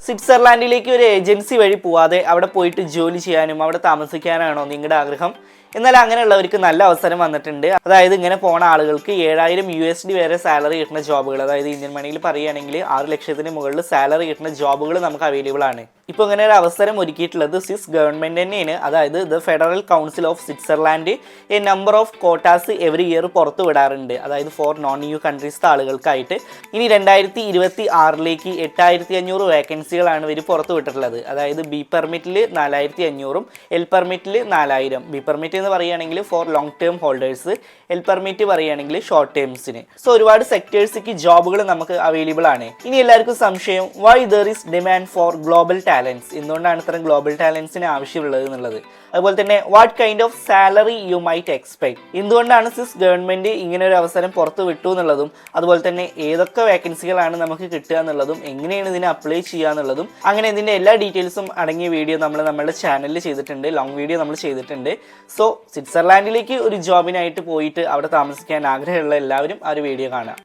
സ്വിറ്റ്സർലാൻഡിലേക്ക് ഒരു ഏജൻസി വഴി പോവാതെ അവിടെ പോയിട്ട് ജോലി ചെയ്യാനും അവിടെ താമസിക്കാനാണോ നിങ്ങളുടെ ആഗ്രഹം? എന്നാൽ അങ്ങനെയുള്ളവർക്ക് നല്ല അവസരം വന്നിട്ടുണ്ട്. അതായത് ഇങ്ങനെ പോണ ആളുകൾക്ക് 7000 USD വരെ സാലറി കിട്ടുന്ന ജോബുകൾ, അതായത് ഇന്ത്യൻ മണിയിൽ പറയുകയാണെങ്കിൽ 6 ലക്ഷത്തിന് മുകളിൽ സാലറി കിട്ടുന്ന ജോബുകൾ നമുക്ക് അവൈലബിൾ ആണ്. ഇപ്പോൾ ഇങ്ങനെ ഒരു അവസരം ഒരുക്കിയിട്ടുള്ളത് സ്വിസ് ഗവൺമെൻറ് തന്നെയാണ്. അതായത് the federal council of Switzerland a number of quotas every year പുറത്തു വിടാറുണ്ട്. അതായത് ഫോർ നോൺ EU കൺട്രീസിലെ ആളുകൾക്കായിട്ട്. ഇനി 2026 8500 വേക്കൻസികളാണ് ഇവർ പുറത്തു വിട്ടിട്ടുള്ളത്. അതായത് ബി പെർമിറ്റിൽ 4500, എൽ പെർമിറ്റിൽ 4000. ബി പെർമിറ്റ് എന്ന് പറയുകയാണെങ്കിൽ for long term holders, L permit പറയുകയാണെങ്കിൽ ഷോർട്ട് ടേംസിന്. സോ ഒരുപാട് സെക്ടേഴ്സിക്ക് ജോബുകൾ നമുക്ക് അവൈലബിൾ ആണ്. ഇനി എല്ലാവർക്കും സംശയം, why there is demand for global talents, എന്തുകൊണ്ടാണ് ഇത്തരം ഗ്ലോബൽ ടാലൻസിന് ആവശ്യമുള്ളത് എന്നുള്ളത്. അതുപോലെ തന്നെ what kind of salary you might expect, എന്തുകൊണ്ടാണ് സ്വിസ് ഗവൺമെൻറ് ഇങ്ങനെ ഒരു അവസരം പുറത്തു വിട്ടു എന്നുള്ളതും, അതുപോലെ തന്നെ ഏതൊക്കെ വേക്കൻസികളാണ് നമുക്ക് കിട്ടുക എന്നുള്ളതും, എങ്ങനെയാണ് ഇതിനെ അപ്ലൈ ചെയ്യുക എന്നുള്ളതും, അങ്ങനെ ഇതിൻ്റെ എല്ലാ ഡീറ്റെയിൽസും അടങ്ങിയ വീഡിയോ നമ്മൾ നമ്മുടെ ചാനലിൽ ചെയ്തിട്ടുണ്ട്. ലോങ് വീഡിയോ നമ്മൾ ചെയ്തിട്ടുണ്ട്. സോ സ്വിറ്റ്സർലാൻഡിലേക്ക് ഒരു ജോബിനായിട്ട് പോയിട്ട് അവിടെ താമസിക്കാൻ ആഗ്രഹമുള്ള എല്ലാവരും ആ ഒരു വീഡിയോ കാണുക.